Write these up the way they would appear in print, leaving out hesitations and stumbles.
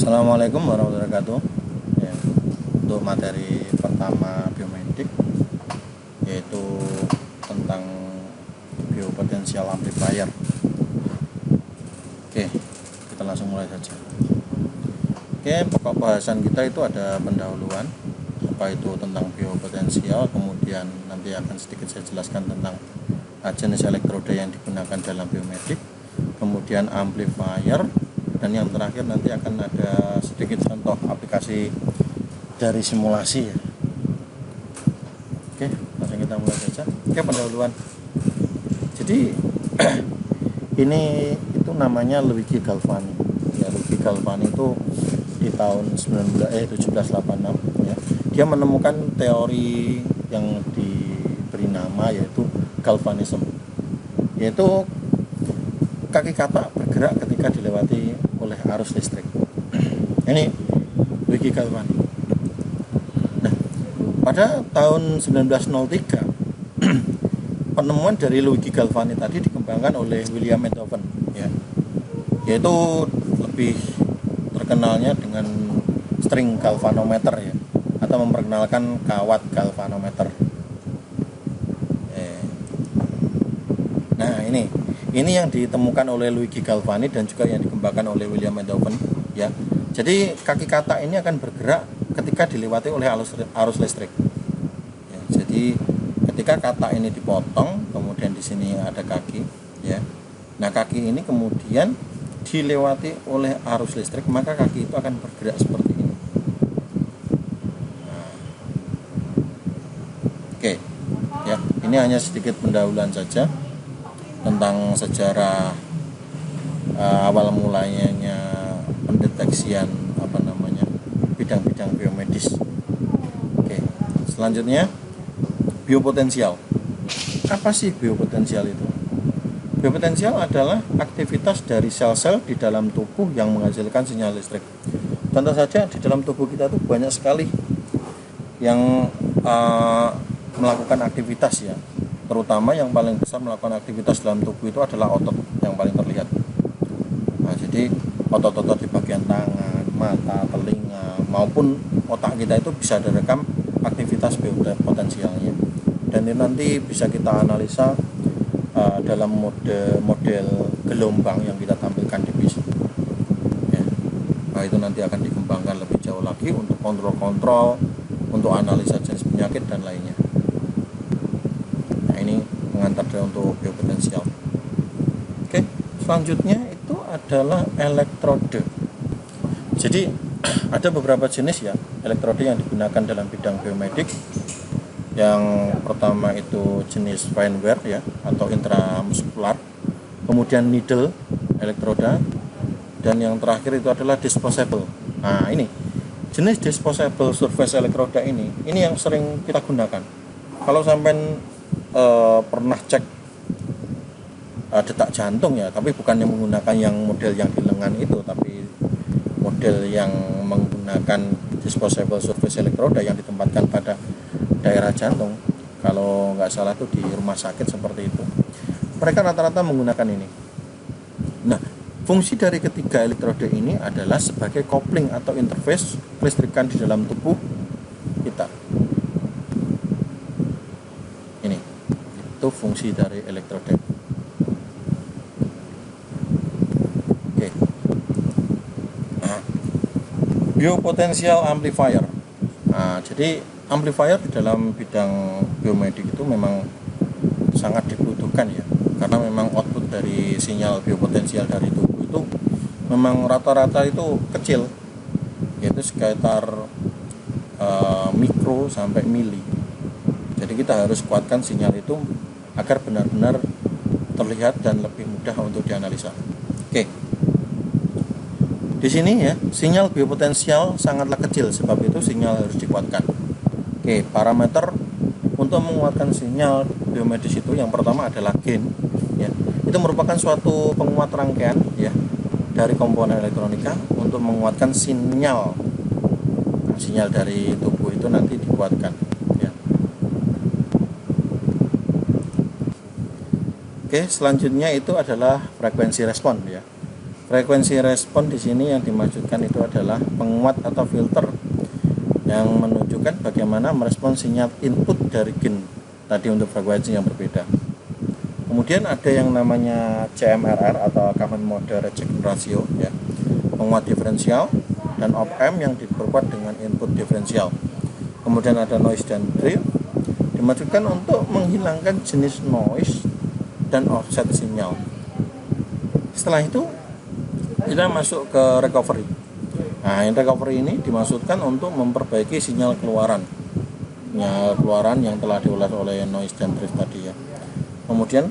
Assalamualaikum warahmatullahi wabarakatuh. Ya, untuk materi pertama biomedik yaitu tentang biopotensial amplifier. Oke, kita langsung mulai saja. Oke, pokok bahasan kita itu ada pendahuluan, apa itu tentang biopotensial, kemudian nanti akan sedikit saya jelaskan tentang jenis elektroda yang digunakan dalam biomedik, kemudian amplifier, dan yang terakhir nanti akan ada sedikit contoh aplikasi dari simulasi ya. Oke, langsung kita mulai saja. Oke, pendahuluan. Jadi ini itu namanya Luigi Galvani. Ya, Luigi Galvani itu di tahun 1786 ya. Dia menemukan teori yang diberi nama yaitu galvanisme. Yaitu kaki kapak bergerak ketika dilewati oleh arus listrik. Ini Luigi Galvani. Nah, pada tahun 1903 penemuan dari Luigi Galvani tadi dikembangkan oleh William Einthoven ya. Yaitu lebih terkenalnya dengan string galvanometer ya, atau memperkenalkan kawat galvanometer. Nah, ini yang ditemukan oleh Luigi Galvani dan juga yang dikembangkan oleh William Einthoven ya. Jadi kaki katak ini akan bergerak ketika dilewati oleh arus listrik. Ya, jadi ketika katak ini dipotong, kemudian di sini ada kaki ya. Nah, kaki ini kemudian dilewati oleh arus listrik, maka kaki itu akan bergerak seperti ini. Nah, oke. Ya, ini hanya sedikit pendahuluan saja tentang sejarah awal mulanya pendeteksian bidang-bidang biomedis. Oke, selanjutnya biopotensial. Apa sih biopotensial itu? Biopotensial adalah aktivitas dari sel-sel di dalam tubuh yang menghasilkan sinyal listrik. Contoh saja di dalam tubuh kita tuh banyak sekali yang melakukan aktivitas ya. Terutama yang paling besar melakukan aktivitas dalam tubuh itu adalah otot yang paling terlihat. Nah, jadi otot-otot di bagian tangan, mata, telinga, maupun otak kita itu bisa direkam aktivitas biopotensialnya. Dan ini nanti bisa kita analisa dalam model gelombang yang kita tampilkan di bis. Ya. Nah, itu nanti akan dikembangkan lebih jauh lagi untuk kontrol-kontrol, untuk analisa jenis penyakit dan lainnya. Ini mengantar untuk biopotensial. Oke, selanjutnya itu adalah elektrode. Jadi ada beberapa jenis ya elektrode yang digunakan dalam bidang biomedik. Yang pertama itu jenis fine wire ya, atau intramuskular. Kemudian needle elektroda, dan yang terakhir itu adalah disposable. Nah, ini jenis disposable surface elektroda ini yang sering kita gunakan. Kalau sampai pernah cek detak jantung ya, tapi bukan yang menggunakan yang model yang di lengan itu, tapi model yang menggunakan disposable surface elektroda yang ditempatkan pada daerah jantung. Kalau nggak salah tuh di rumah sakit seperti itu, mereka rata-rata menggunakan ini. Nah, fungsi dari ketiga elektroda ini adalah sebagai kopling atau interface kelistrikan di dalam tubuh kita. Itu fungsi dari elektroda. Oke. Nah, biopotensial amplifier. Nah, jadi amplifier di dalam bidang biomedik itu memang sangat dibutuhkan ya, karena memang output dari sinyal biopotensial dari tubuh itu memang rata-rata itu kecil, yaitu sekitar mikro sampai mili. Jadi kita harus kuatkan sinyal itu agar benar-benar terlihat dan lebih mudah untuk dianalisa. Oke. Di sini ya, sinyal biopotensial sangatlah kecil, sebab itu sinyal harus dikuatkan. Oke, parameter untuk menguatkan sinyal biomedis itu yang pertama adalah gain ya. Itu merupakan suatu penguat rangkaian ya dari komponen elektronika untuk menguatkan sinyal. Nah, sinyal dari tubuh itu nanti dikuatkan ya. Oke, selanjutnya itu adalah frekuensi respon ya. Frekuensi respon di sini yang dimaksudkan itu adalah penguat atau filter yang menunjukkan bagaimana merespon sinyal input dari gain tadi untuk frekuensi yang berbeda. Kemudian ada yang namanya CMRR atau Common Mode Rejection Ratio ya, penguat diferensial, dan op-amp yang diperkuat dengan input diferensial. Kemudian ada noise dan drill, dimaksudkan untuk menghilangkan jenis noise dan offset sinyal. Setelah itu kita masuk ke recovery. Nah, recovery ini dimaksudkan untuk memperbaiki sinyal keluaran yang telah diulas oleh noise dan drift tadi ya. Kemudian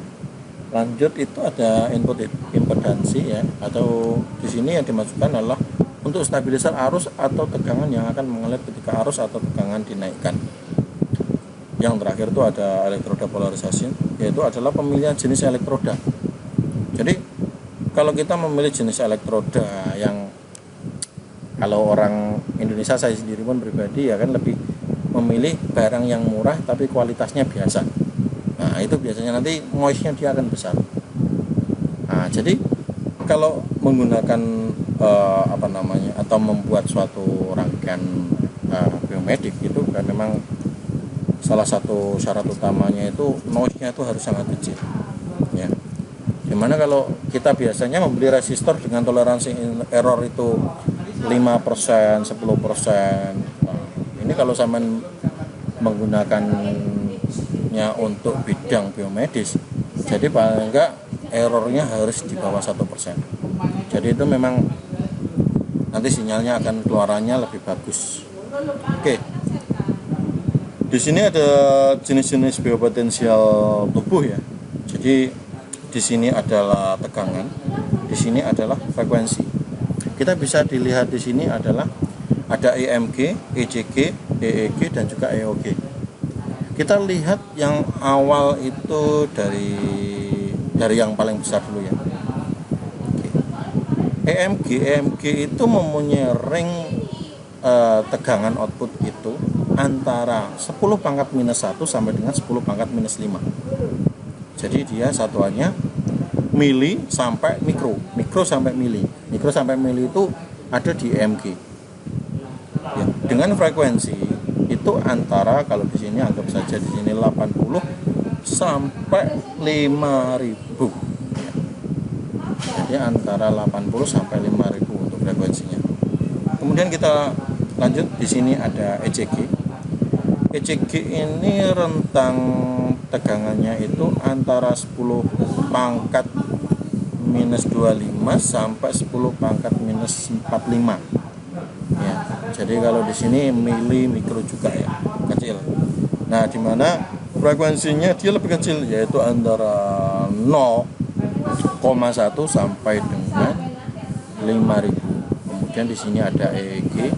lanjut itu ada input impedansi ya, atau di sini yang dimaksudkan adalah untuk stabilisasi arus atau tegangan yang akan mengalir ketika arus atau tegangan dinaikkan. Yang terakhir itu ada elektroda polarisasi, yaitu adalah pemilihan jenis elektroda. Jadi kalau kita memilih jenis elektroda yang, kalau orang Indonesia, saya sendiri pun pribadi ya kan lebih memilih barang yang murah tapi kualitasnya biasa. Nah itu biasanya nanti noise-nya dia akan besar. Nah jadi kalau menggunakan atau membuat suatu rangkaian biomedik itu kan memang salah satu syarat utamanya itu noise-nya itu harus sangat kecil ya. Dimana kalau kita biasanya membeli resistor dengan toleransi error itu 5%, 10%. Nah, ini kalau sama menggunakannya untuk bidang biomedis, jadi paling enggak errornya harus di bawah 1%. Jadi itu memang nanti sinyalnya akan keluarannya lebih bagus. Oke. Di sini ada jenis-jenis biopotensial tubuh ya. Jadi di sini adalah tegangan, di sini adalah frekuensi. Kita bisa dilihat di sini adalah ada EMG, ECG, EEG dan juga EOG. Kita lihat yang awal itu dari yang paling besar dulu ya. EMG itu mempunyai ring tegangan output itu antara 10 pangkat minus 1 sampai dengan 10 pangkat minus 5. Jadi dia satuannya mili sampai mikro sampai mili. Mikro sampai mili itu ada di EMG. Ya, dengan frekuensi itu antara, kalau di sini anggap saja di sini 80 sampai 5000. Ya. Jadi antara 80 sampai 5000 untuk frekuensinya. Kemudian kita lanjut, di sini ada ECG. ECG ini rentang tegangannya itu antara 10 pangkat minus 25 sampai 10 pangkat minus 45 ya. Jadi kalau di sini mili mikro juga ya, kecil. Nah di mana frekuensinya dia lebih kecil, yaitu antara 0,1 sampai dengan 5000. Kemudian di sini ada EEG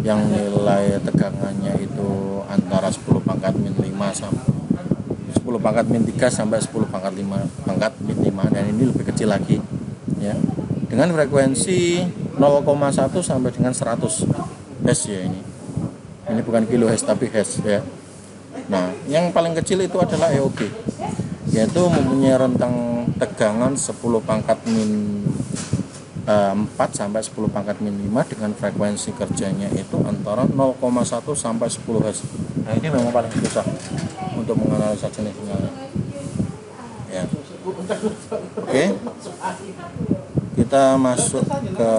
yang nilai tegangannya itu antara 10 pangkat min 5 sampai 10 pangkat min 3 sampai 10 pangkat 5 pangkat min 5, dan ini lebih kecil lagi ya, dengan frekuensi 0,1 sampai dengan 100 Hz ya. Ini bukan kilohertz tapi Hz ya. Nah yang paling kecil itu adalah EOG, yaitu mempunyai rentang tegangan 10 pangkat min 4 sampai 10 pangkat min 5 dengan frekuensi kerjanya itu antara 0,1 sampai 10 Hz. Nah ini memang paling susah untuk menganalisa jenis sinyalnya ya. Oke, kita masuk ke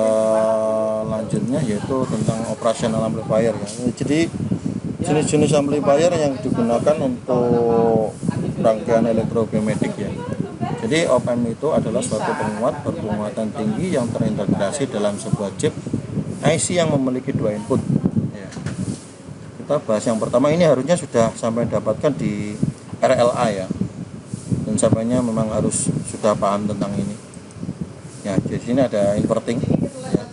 lanjutnya, yaitu tentang operasional amplifier ya. Jadi jenis-jenis amplifier yang digunakan untuk rangkaian elektrobiomedik ya. Jadi op-amp itu adalah suatu penguat berpenguatan tinggi yang terintegrasi dalam sebuah chip IC yang memiliki dua input ya. Kita bahas yang pertama, ini harusnya sudah sampai dapatkan di RLA ya, dan sampainya memang harus sudah paham tentang ini ya. Di sini ada inverting ya,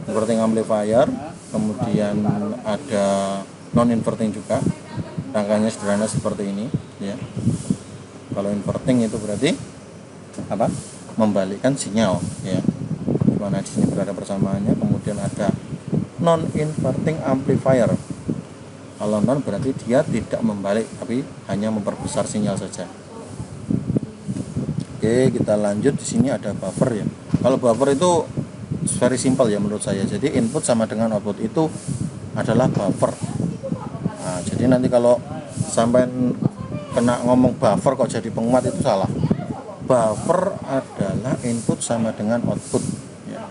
inverting amplifier, kemudian ada non inverting juga. Rangkaiannya sederhana seperti ini ya. Kalau inverting itu berarti apa? Membalikkan sinyal ya. Dimana di sini berada persamaannya. Kemudian ada non inverting amplifier. Kalau non berarti dia tidak membalik tapi hanya memperbesar sinyal saja. Oke, kita lanjut. Di sini ada buffer ya. Kalau buffer itu very simple ya menurut saya. Jadi input sama dengan output itu adalah buffer. Nah, jadi nanti kalau sampai kena ngomong buffer kok jadi penguat itu salah. Buffer adalah input sama dengan output ya.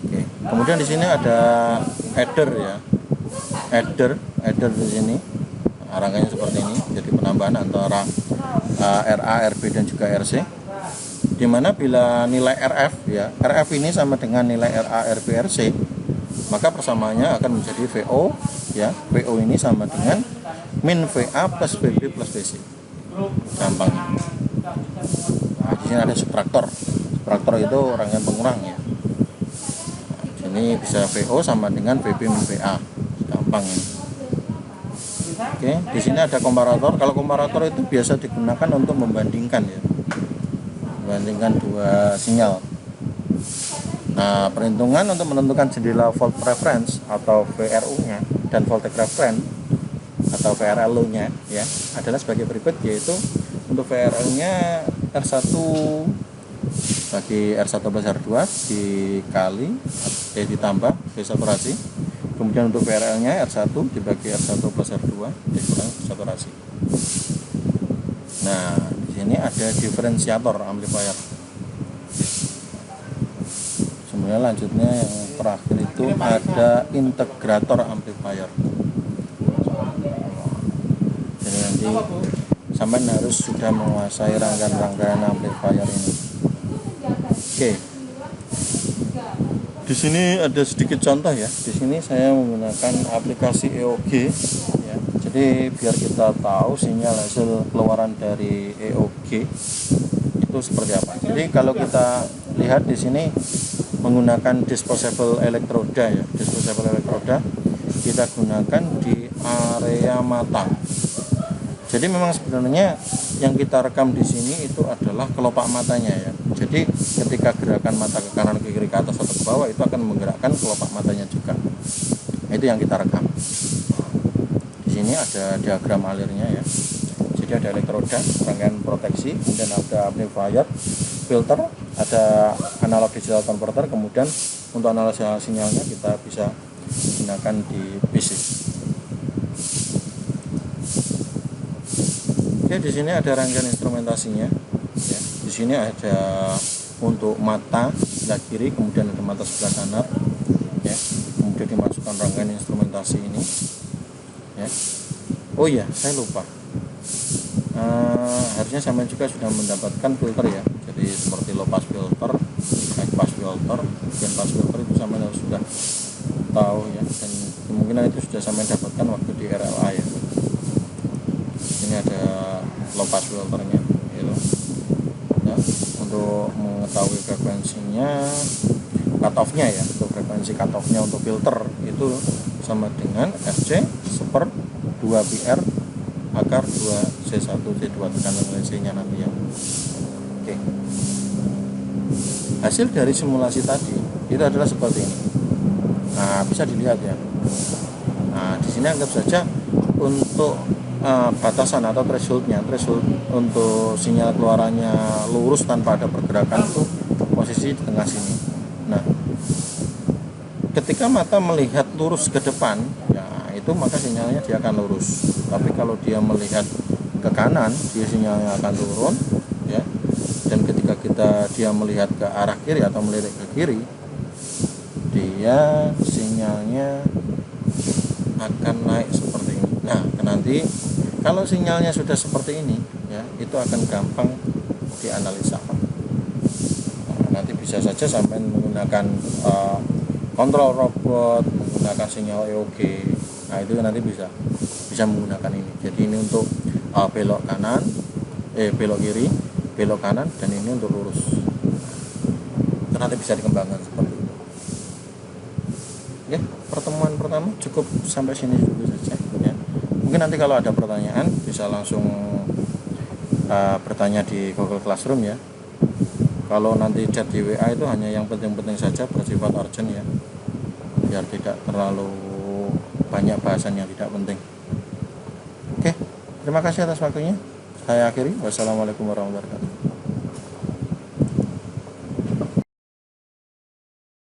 Oke. Kemudian di sini ada adder ya. Adder di sini. Rangkaiannya seperti ini. Jadi penambahan antara RA, RB dan juga RC. Dimana bila nilai RF ya, RF ini sama dengan nilai RA, RB, RC, maka persamaannya akan menjadi VO ya. VO ini sama dengan min VA plus VB plus VC. Gampang. Nah, di sini ada subtraktor. Subtraktor itu rangkaian pengurang ya. Nah, ini bisa VO sama dengan VB min VA. Gampang ini. Oke, di sini ada komparator. Kalau komparator itu biasa digunakan untuk membandingkan ya. Membandingkan dua sinyal. Nah, perhitungan untuk menentukan jendela volt reference atau VRU-nya dan voltage reference atau VRLU-nya ya adalah sebagai berikut, yaitu untuk VRL-nya R1 bagi R1 plus R2 dikali ditambah V saturasi. Kemudian untuk VRL-nya R1 dibagi R1 plus R2 dikurangi V saturasi. Nah, di sini ada diferensiator amplifier. Sebenarnya lanjutnya yang terakhir itu ada integrator amplifier. Jadi nanti sampai harus sudah menguasai rangkaian-rangkaian amplifier ini. Oke. Di sini ada sedikit contoh ya. Di sini saya menggunakan aplikasi EOG ya. Jadi biar kita tahu sinyal hasil keluaran dari EOG itu seperti apa. Jadi kalau kita lihat di sini menggunakan disposable elektroda ya. Disposable elektroda kita gunakan di area mata. Jadi memang sebenarnya yang kita rekam di sini itu adalah kelopak matanya ya. Jadi ketika gerakan mata ke kanan, ke kiri, ke atas atau ke bawah itu akan menggerakkan kelopak matanya juga. Nah, itu yang kita rekam. Di sini ada diagram alirnya ya. Jadi ada elektroda, rangkaian proteksi, kemudian ada amplifier, filter, ada analog digital converter, kemudian untuk analisa sinyalnya kita bisa gunakan di PC. Oke, di sini ada rangkaian instrumentasinya. Ya, di sini ada untuk mata sebelah kiri, kemudian ada mata sebelah kanan. Ya, kemudian dimasukkan rangkaian instrumentasi ini. Ya. Oh iya, saya lupa. Harusnya sampai juga sudah mendapatkan filter ya. Jadi seperti low pass filter, high pass filter, band pass filter itu sampai harus sudah tahu ya. Dan kemungkinan itu sudah sampai dapatkan waktu di RLA ya. Ini ada low pass filternya gitu. Ya, untuk mengetahui frekuensinya, cut off-nya ya, untuk frekuensi cut off-nya untuk filter itu sama dengan FC seper 2 PR akar 2 C1 C2 tekanan C-nya nanti ya. Oke. Hasil dari simulasi tadi itu adalah seperti ini. Nah, bisa dilihat ya. Nah, di sini anggap saja untuk batasan atau threshold untuk sinyal keluarannya lurus tanpa ada pergerakan itu posisi di tengah sini. Nah, ketika mata melihat lurus ke depan ya itu maka sinyalnya dia akan lurus. Tapi kalau dia melihat ke kanan dia sinyalnya akan turun ya. Dan ketika dia melihat ke arah kiri atau melirik ke kiri dia sinyalnya akan naik seperti ini. Nah, nanti kalau sinyalnya sudah seperti ini ya itu akan gampang dianalisa. Nah, nanti bisa saja sampai menggunakan kontrol robot, menggunakan sinyal EOG. Nah, itu nanti bisa menggunakan ini. Jadi ini untuk belok kanan, belok kiri, belok kanan, dan ini untuk lurus. Itu nanti bisa dikembangkan seperti itu. Oke, pertemuan pertama cukup sampai sini dulu saja ya. Mungkin nanti kalau ada pertanyaan bisa langsung bertanya di Google Classroom ya. Kalau nanti chat di WA itu hanya yang penting-penting saja, bersifat urgent ya, biar tidak terlalu banyak bahasan yang tidak penting. Oke, terima kasih atas waktunya. Saya akhiri. Wassalamualaikum warahmatullahi wabarakatuh.